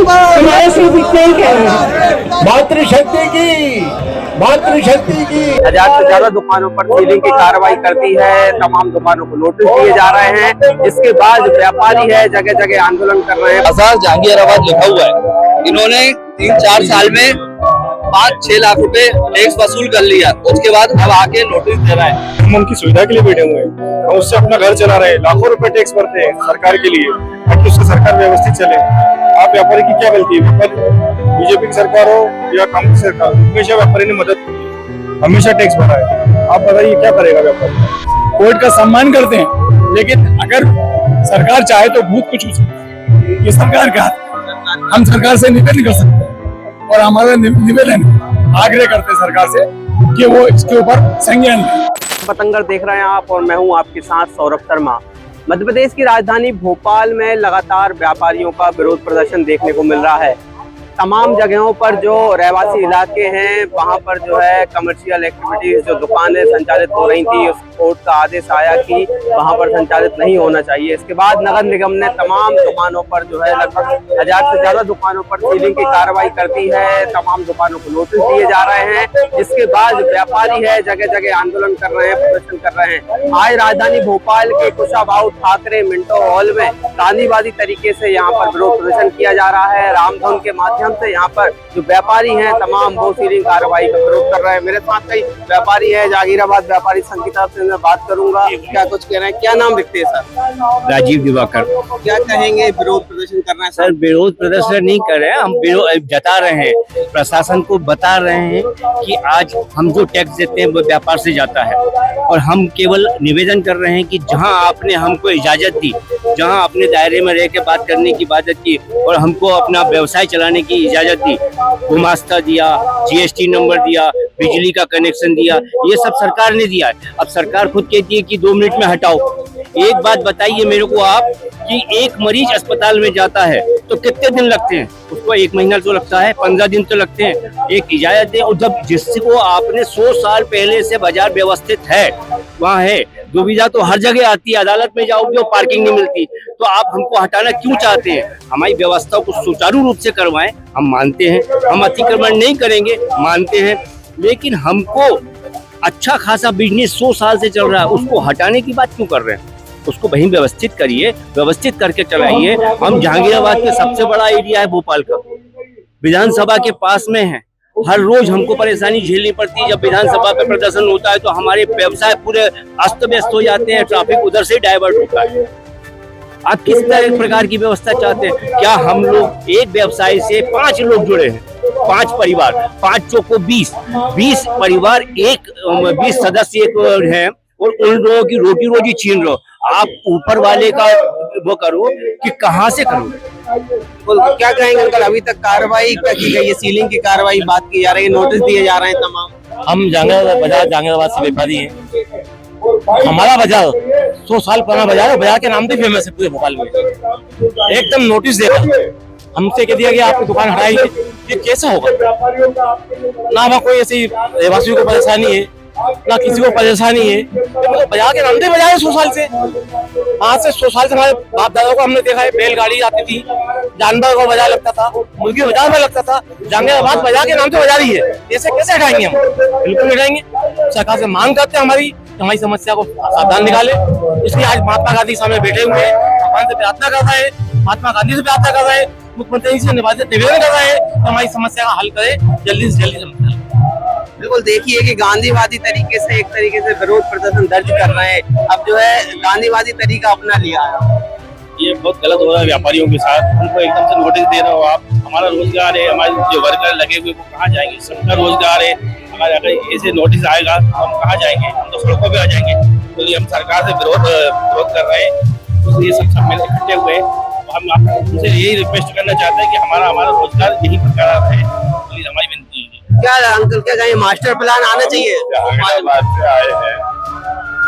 हमारे सिर्फ इतना ही कहना है। मातृशक्ति की 1000 से ज्यादा दुकानों पर सीलिंग की कार्रवाई करती है। तमाम दुकानों को नोटिस दिए जा रहे हैं। इसके बाद व्यापारी है जगह जगह आंदोलन कर रहे हैं। बाजार जहांगीराबाद लिखा हुआ है। इन्होंने 3-4 साल में 5-6 लाख रुपए टैक्स वसूल कर लिया। उसके बाद अब आके नोटिस दे रहा है। हम उनकी सुविधा के लिए बैठे हुए हैं, हम उससे अपना घर चला रहे हैं, लाखों रुपए टैक्स भरते हैं सरकार के लिए ताकि उससे सरकार व्यवस्थित चले। आप व्यापारी की क्या गलती है? बीजेपी की सरकार हो या कांग्रेस सरकार, हमेशा व्यापारी ने मदद की है, हमेशा टैक्स भरा है। आप बताइए क्या करेगा व्यापारी? कोर्ट का सम्मान करते हैं, लेकिन अगर सरकार चाहे तो बहुत कुछ हो सकता है। ये सरकार का हम सरकार से निवेदन कर सकते हैं और हमारा निवेदन आग्रह करते हैं सरकार से कि वो इसके ऊपर संज्ञान लें। पतंगर देख रहे हैं आप और मैं हूं आपके साथ सौरभ शर्मा। मध्य प्रदेश की राजधानी भोपाल में लगातार व्यापारियों का विरोध प्रदर्शन देखने को मिल रहा है। तमाम जगहों पर जो रहवासी इलाके हैं वहां पर जो है कमर्शियल एक्टिविटीज जो दुकानें संचालित हो रही थी, उस कोर्ट का आदेश आया कि वहां पर संचालित नहीं होना चाहिए। इसके बाद नगर निगम ने तमाम दुकानों पर जो है लगभग 1000 से ज्यादा दुकानों पर सीलिंग की कार्रवाई करती है। तमाम दुकानों को नोटिस दिए जा रहे हैं। जिसके बाद व्यापारी है जगह जगह आंदोलन कर रहे हैं, प्रदर्शन कर रहे हैं। आज राजधानी भोपाल के कुशाभाऊ ठाकरे मिंटो हॉल में गांधीवादी तरीके से यहाँ पर विरोध प्रदर्शन किया जा रहा है। रामधुन के माध्यम से यहाँ पर जो व्यापारी हैं तमाम वो सीलिंग कार्रवाई का विरोध कर रहे हैं। मेरे साथ कई व्यापारी हैं, जहांगीराबाद व्यापारी संघ की तरफ से मैं बात करूंगा। क्या कुछ कह रहे हैं? क्या नाम लिखते हैं सर? राजीव दिवाकर। क्या कहेंगे? विरोध प्रदर्शन करना है सर, विरोध प्रदर्शन नहीं कर रहे हैं, हम विरोध जता रहे हैं। प्रशासन को बता रहे हैं कि आज हम जो टैक्स देते हैं वो व्यापार से जाता है और हम केवल निवेदन कर रहे हैं कि जहां आपने हमको इजाजत दी, जहां अपने दायरे में रह के बात करने की इजाजत की और हमको अपना व्यवसाय चलाने की इजाजत दी, गुमास्ता दिया, GST नंबर दिया, बिजली का कनेक्शन दिया, ये सब सरकार ने दिया है। अब सरकार खुद कहती है कि 2 मिनट में हटाओ। एक बात बताइए मेरे को आप कि एक मरीज अस्पताल में जाता है तो कितने दिन लगते हैं? उसको 1 महीना तो लगता है, 15 दिन तो लगते हैं। एक इजाजत है और जब जिसको आपने 100 साल पहले से बाजार व्यवस्थित है वहाँ है, दुविधा तो हर जगह आती है। अदालत में जाओगे और पार्किंग नहीं मिलती, तो आप हमको हटाना क्यों चाहते हैं? हमारी व्यवस्था को सुचारू रूप से करवाएं, हम मानते हैं। हम अतिक्रमण नहीं करेंगे, मानते हैं, लेकिन हमको अच्छा खासा बिजनेस 100 साल से चल रहा है, उसको हटाने की बात क्यों कर रहे हैं? उसको वहीं व्यवस्थित करिए, व्यवस्थित करके चलाइए। हम जहांगीराबाद के सबसे बड़ा एरिया है भोपाल का, विधानसभा के पास में है। हर रोज हमको परेशानी झेलनी पड़ती है। जब विधानसभा पे प्रदर्शन होता है तो हमारे व्यवसाय पूरे अस्त व्यस्त हो जाते हैं, ट्रैफिक उधर से डाइवर्ट होता है। आप किस तरह प्रकार की व्यवस्था चाहते हैं? क्या हम लोग एक व्यवसाय से 5 लोग जुड़े हैं, 5 परिवार, 5 चौको 20 परिवार, 20 सदस्य एक है और उन लोगों की रोटी रोजी छीन रहे हो। आप ऊपर वाले का वो करो कि कहाँ से करो? क्या कहेंगे अंकल? अभी तक कार्रवाई क्या की गई है? सीलिंग की कार्रवाई बात की जा रही है, नोटिस दिए जा रहे हैं तमाम। हम जहांगीराबाद से व्यापारी हैं। हमारा बाजार 100 साल पुराना बाजार है, बाजार के नाम से फेमस है पूरे भोपाल में। एकदम नोटिस देगा, हमसे कह दिया गया आपकी दुकान हटाइए। ये कैसे होगा? ना हमें कोई ऐसी रहवासियों को परेशानी है, ना किसी को परेशानी है। तो बाजार के नाम से बाजार है 100 साल से। आज से 100 साल से हमारे बाप दादा को हमने देखा है, बैलगाड़ी आती थी, जानवर को बाजार लगता था, मुर्गी बाजार में लगता था। जहांगीराबाद बाजार के नाम से बाजार ही है, ऐसे कैसे हटाएंगे हम? बिल्कुल हटाएंगे। सरकार से मांग करते हैं हमारी समस्या को सावधान निकाले। इसलिए आज महात्मा गांधी सामने बैठे हुए हैं, भगवान से प्रार्थना कर रहे हैं, महात्मा गांधी से प्रार्थना कर रहे हैं, मुख्यमंत्री से निवेदन कर रहे हैं तो हमारी समस्या का हल करे जल्दी से जल्दी। बिल्कुल, देखिए कि गांधीवादी तरीके से एक तरीके से विरोध प्रदर्शन दर्ज कर रहे हैं। अब जो है गांधीवादी तरीका अपना लिया है। ये बहुत गलत हो रहा है व्यापारियों के साथ। उनको एकदम से नोटिस दे रहे हो आप। हमारा रोजगार है, हमारे जो वर्कर लगे हुए वो कहाँ जाएंगे? सबका रोजगार है। अगर ऐसे नोटिस आएगा तो हम कहाँ जाएंगे? हम तो सड़कों पे आ जाएंगे। तो ये हम सरकार से विरोध कर रहे हैं, इसलिए सब मिल इकट्ठे हुए हैं। हम उनसे यही रिक्वेस्ट करना चाहते हैं कि हमारा रोजगार यही बरकरार रहे, इसलिए हमारी विनती है। क्या अंकल क्या कहें? मास्टर प्लान आना चाहिए। जहांगीराबाद से आए हैं,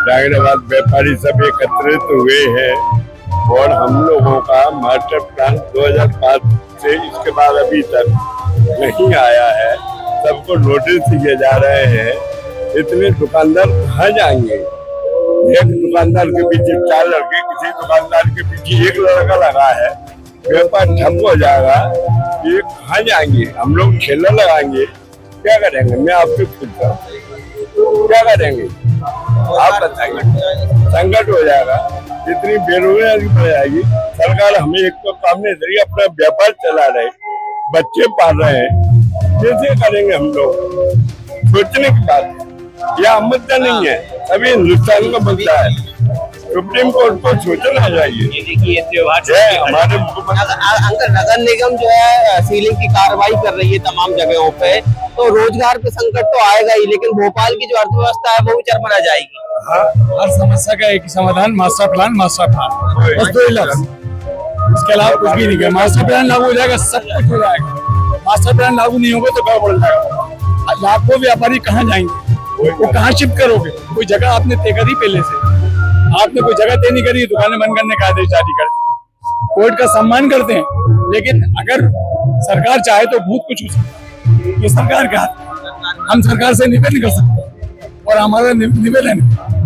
जहांगीराबाद व्यापारी सब एकत्रित हुए हैं और हम लोगों का मास्टर प्लान 2005 से इसके बाद अभी तक नहीं आया है। सबको नोटिस दिए जा रहे हैं। इतने दुकानदार कहाँ जाएंगे? एक दुकानदार के पीछे 4 लड़के, किसी दुकानदार के पीछे 1 लड़का लगा है। व्यापार ठप हो जाएगा, ये कहाँ जाएंगे? हम लोग ठेला लगाएंगे, क्या करेंगे? मैं आपसे पूछता हूँ, क्या करेंगे आप बताइए? संकट हो जाएगा, इतनी बेरोजगारी बढ़ जाएगी। सरकार हमें एक तो काम नहीं दे रही, अपना व्यापार चला रहे, बच्चे पाल रहे हैं, कैसे करेंगे हम लोग? सोचने की बात है, यह मुद्दा नहीं है, अभी हिंदुस्तान का मुद्दा है। सुप्रीम कोर्ट को सोचना चाहिए। देखिए त्योहार हमारे अंकल, नगर निगम जो है सीलिंग की कार्रवाई कर रही है तमाम जगहों पे, तो रोजगार पे संकट तो आएगा ही, लेकिन भोपाल की जो अर्थव्यवस्था है वो भी चरमरा जाएगी। हर समस्या का एक ही समाधान, मास्टर प्लान बस 2 लफ्ज, इसके अलावा कुछ भी नहीं है। मास्टर प्लान लागू हो जाएगा, सब कुछ हो जाएगा। मास्टर प्लान लागू नहीं होगा तो गड़बड़ हो जाएगा। लाखों व्यापारी कहाँ जाएंगे? वो कहाँ शिफ्ट करोगे? कोई जगह आपने तय करी पहले से? आपने कोई जगह तय नहीं करी, दुकानें बंद करने का आदेश जारी कर दिया। कोर्ट का सम्मान करते हैं, लेकिन अगर सरकार चाहे तो बहुत कुछ हो सकता है। ये सरकार का हम सरकार से निवेदन कर सकते हैं, और हमारा निवेदन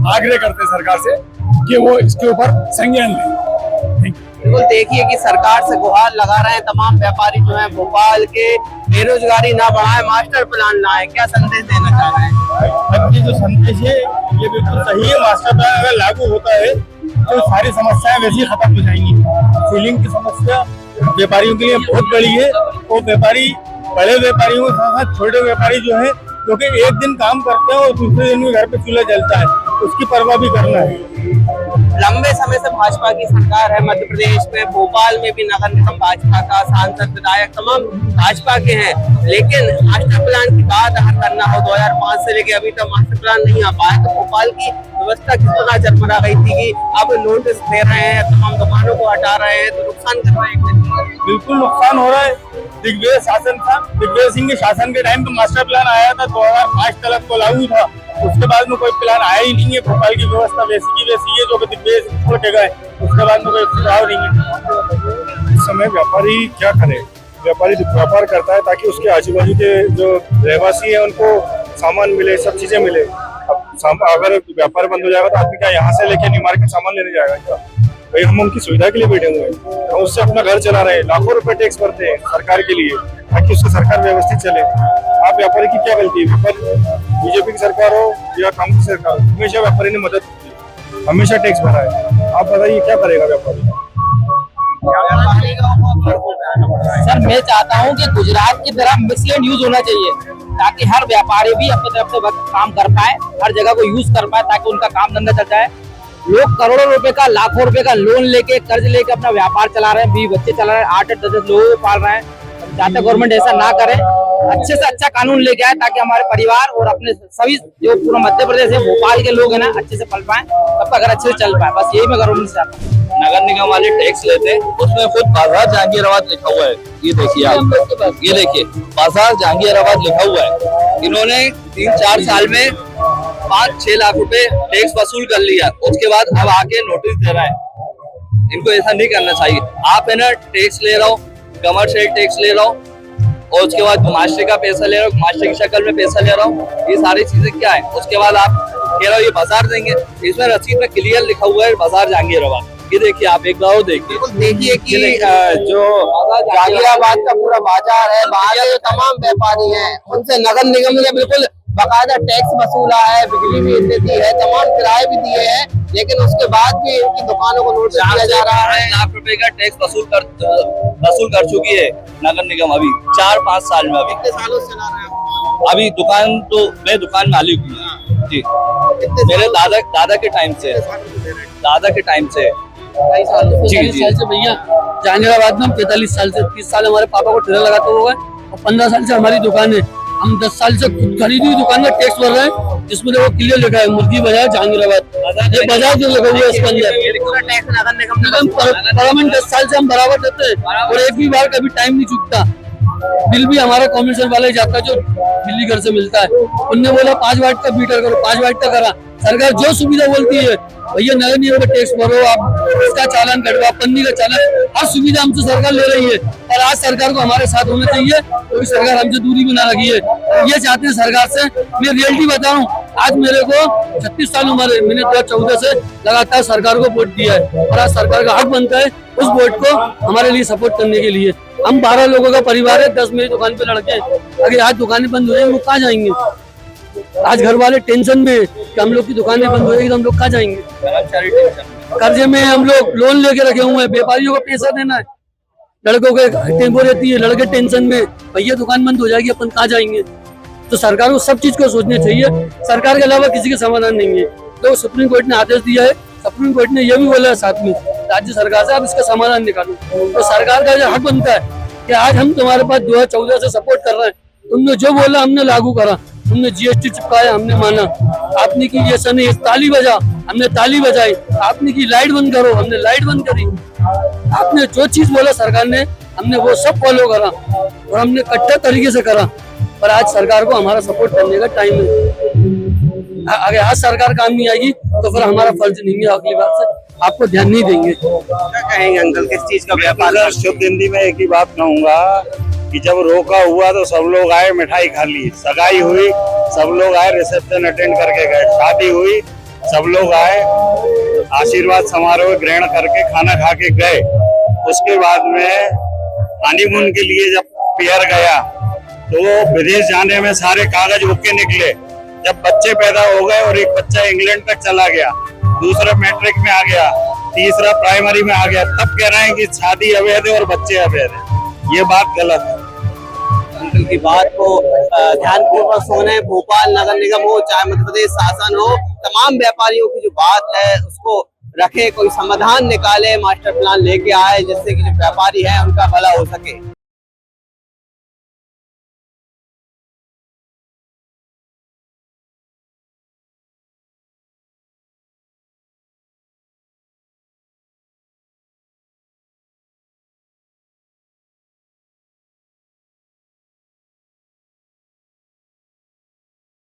आग्रह करते हैं सरकार से कि वो इसके ऊपर संज्ञान लें। बिल्कुल, देखिए कि सरकार से गुहार लगा रहे हैं तमाम व्यापारी जो हैं भोपाल के, बेरोजगारी ना बढ़ाए, मास्टर प्लान लाए। क्या संदेश देना चाह रहे हैं? ये जो संदेश है ये बिल्कुल सही है। मास्टर प्लान अगर लागू होता है तो सारी समस्याएं वैसे ही खत्म हो जाएंगी। सीलिंग की समस्या व्यापारियों के लिए बहुत बड़ी है, वो व्यापारी, बड़े व्यापारियों के साथ साथ छोटे व्यापारी जो है, जो कि एक दिन काम करते हैं और दूसरे दिन में घर पे चूल्हा जलता है, उसकी परवाह भी करना है। लंबे समय से भाजपा की सरकार है मध्य प्रदेश में, भोपाल में भी नगर निगम भाजपा का, सांसद विधायक तमाम भाजपा के हैं, लेकिन मास्टर प्लान की बात अगर करना हो 2005 से लेके अभी तक मास्टर प्लान नहीं आ पाया, तो भोपाल की व्यवस्था किस प्रकार चरमरा गई थी कि अब नोटिस दे रहे हैं, तमाम दुकानों को हटा रहे हैं, तो नुकसान कर रहे हैं। बिल्कुल नुकसान हो रहा है। दिग्विजय शासन था, दिग्विजय सिंह के शासन के टाइम तो मास्टर प्लान आया था, 2005 तक तो लागू था, उसके बाद में कोई प्लान आया ही नहीं है। भोपाल की व्यवस्था वैसी की वैसी है, जो दिग्विजय सिंह छोड़ के गए, उसके बाद में कोई सुधार नहीं है। इस समय व्यापारी क्या करे? व्यापारी व्यापार करता है ताकि उसके आजू बाजू के जो रहवासी है उनको सामान मिले, सब चीजें मिले। अब अगर व्यापार बंद हो जाएगा तो आदमी क्या यहाँ से लेके न्यू मार्केट सामान लेने जाएगा क्या? भाई हम उनकी सुविधा के लिए बैठे हुए हैं, हम उससे अपना घर चला रहे हैं, लाखों रुपए टैक्स भरते हैं सरकार के लिए ताकि उससे सरकार व्यवस्थित चले। आप व्यापारी की क्या गलती है? बीजेपी की सरकार हो या कांग्रेस सरकार, हमेशा व्यापारी ने मदद की है, हमेशा टैक्स भरा है। आप बताइए क्या करेगा व्यापारी? सर मैं चाहता हूं कि गुजरात की तरह मिक्सलेंड यूज होना चाहिए, ताकि हर व्यापारी भी अपनी तरफ से काम कर पाए, हर जगह को यूज कर पाए, ताकि उनका काम धंधा चल जाए। लोग करोड़ों रुपए का, लाखों रुपए का लोन लेके, कर्ज लेके अपना व्यापार चला रहे हैं, 20 बच्चे चला रहे हैं, 8-10 लोगों को पाल रहे हैं। चाहते गवर्नमेंट ऐसा ना करे, अच्छे से अच्छा कानून लेके आए, ताकि हमारे परिवार और अपने सभी जो पूरा मध्य प्रदेश है, भोपाल के लोग हैं ना, अच्छे से पल पाए, सबका घर अच्छे से चल पाए। बस यही मैं गवर्नमेंट से चाहता हूँ। नगर निगम वाले टैक्स लेते हैं, उसमें खुद बाजार जहांगीराबाद लिखा हुआ है। ये देखिए आप, ये देखिए बाजार जहांगीराबाद लिखा हुआ है। इन्होंने 3-4 साल में 5-6 लाख रुपए टैक्स वसूल कर लिया, उसके बाद अब आके नोटिस दे रहा है। इनको ऐसा नहीं करना चाहिए। आप है ना टैक्स ले रहा हो, कमर्शियल टैक्स ले रहा हूँ, और उसके बाद मास्टर का पैसा ले रहा हूँ, मास्टर की शक्ल में पैसा ले रहा हूँ, ये सारी चीजें क्या है? उसके बाद आप कह रहे हो ये बाजार देंगे, इसमें रसीद में क्लियर लिखा हुआ है बाजार जहांगीराबाद। ये देखिए आप एक बार देखिए कि जो जहांगीराबाद का पूरा बाजार है, बाहर के जो तमाम व्यापारी हैं, उनसे नगर निगम ने बिल्कुल बाकायदा टैक्स वसूला है, बिजली भी दी है, तमाम किराए भी दिए हैं, लेकिन उसके बाद भी इनकी दुकानों को नोटिस दिया जा रहा है। लाख रुपए का टैक्स वसूल कर चुकी है नगर निगम अभी 4-5 साल में। अभी कितने सालों से चला रहे हैं? अभी दुकान तो मैं दुकान मालिक हूँ जी, मेरे दादा के टाइम से, दादा के टाइम से जी साल से भैया जहांगीराबाद में हम 45 साल से, 30 साल हमारे पापा को ठेला लगाते हुए और 15 साल से हमारी दुकान है। हम 10 साल से खुद खरीदी हुई दुकान में टैक्स भर रहे हैं, जिसमें देखो क्लियर लिखा है मुर्गी बाजार जहांगीराबाद। ये बाजार जो लगा हुआ है इसके अंदर परमानेंट 10 साल से हम बराबर देते हैं, और एक भी बार कभी टाइम नहीं चुकता। बिल भी हमारा कमीशन वाला ही जाता है, जो बिजली घर से मिलता है। उनने बोला 5 वाट का मीटर करो, 5 वाट का करा। सरकार जो सुविधा बोलती है, भैया नगर निगम का टैक्स भरो, आप इसका चालान कटवा, पन्नी का चालान, हर सुविधा हमसे सरकार ले रही है। और आज सरकार को हमारे साथ होना चाहिए, क्योंकि सरकार हमसे दूरी में ना रखी है। ये चाहते हैं सरकार से। मैं रियलिटी बता रहा हूँ, आज मेरे को 36 साल उम्र है, मैंने 2014 से लगातार सरकार को वोट दिया है, और आज सरकार का हक बनता है उस वोट को हमारे लिए सपोर्ट करने के लिए। हम 12 लोगों का परिवार है, 10 मेरी दुकान पे लड़के हैं। अगर आज दुकानें बंद हो जाएंगी, वो कहाँ जाएंगे? आज घर वाले टेंशन में कि हम लोग की दुकानें बंद हो जाएगी तो हम लोग कहाँ जाएंगे? कर्जे में हम लोग लोन लेके रखे हुए हैं, व्यापारियों को पैसा देना है, लड़कों के टेंपो रहती है, लड़के टेंशन में, भैया दुकान बंद हो जाएगी, अपन कहाँ जाएंगे? तो सरकार को सब चीज को सोचना चाहिए। सरकार के अलावा किसी का समाधान नहीं है। तो सुप्रीम कोर्ट ने आदेश दिया है, सुप्रीम कोर्ट ने यह भी बोला है साथ में राज्य सरकार से आप इसका समाधान निकालो। तो सरकार का जो हक बनता है कि आज हम तुम्हारे पास 2014 से सपोर्ट कर रहे हैं, तुमने जो बोला हमने लागू करा, तुमने जीएसटी चिपकाया हमने माना, आपने की ये सनी ताली बजा हमने ताली बजाई, आपने की लाइट बंद करो हमने लाइट बंद करी, आपने जो चीज बोला सरकार ने हमने वो सब फॉलो करा और हमने कट्टर तरीके से करा। पर आज सरकार को हमारा सपोर्ट करने का टाइम है। अगर आज सरकार काम नहीं आएगी तो फिर हमारा फर्ज नहीं है, अगली बार से आपको ध्यान नहीं देंगे। क्या कहेंगे अंकल, किस चीज का व्यापार? शुद्ध हिंदी में एक ही बात कहूंगा कि जब रोका हुआ तो सब लोग आए, मिठाई खा ली, सगाई हुई सब लोग आए, रिसेप्शन अटेंड करके गए, शादी हुई सब लोग आए, आशीर्वाद समारोह ग्रहण करके खाना खा के गए। उसके बाद में हनीमून के लिए जब पेयर गया तो विदेश जाने में सारे कागज ओके निकले। जब बच्चे पैदा हो गए और एक बच्चा इंग्लैंड तक चला गया, दूसरा मैट्रिक में आ गया, तीसरा प्राइमरी में आ गया, तब कह रहे हैं कि शादी अवैध है और बच्चे अवैध है। ये बात गलत है। अंकल की बात को ध्यानपूर्वक सुने। भोपाल नगर निगम हो चाहे मध्य प्रदेश शासन हो, तमाम व्यापारियों की जो बात है उसको रखे, कोई समाधान निकाले, मास्टर प्लान लेके आए जिससे कि जो व्यापारी है उनका भला हो सके।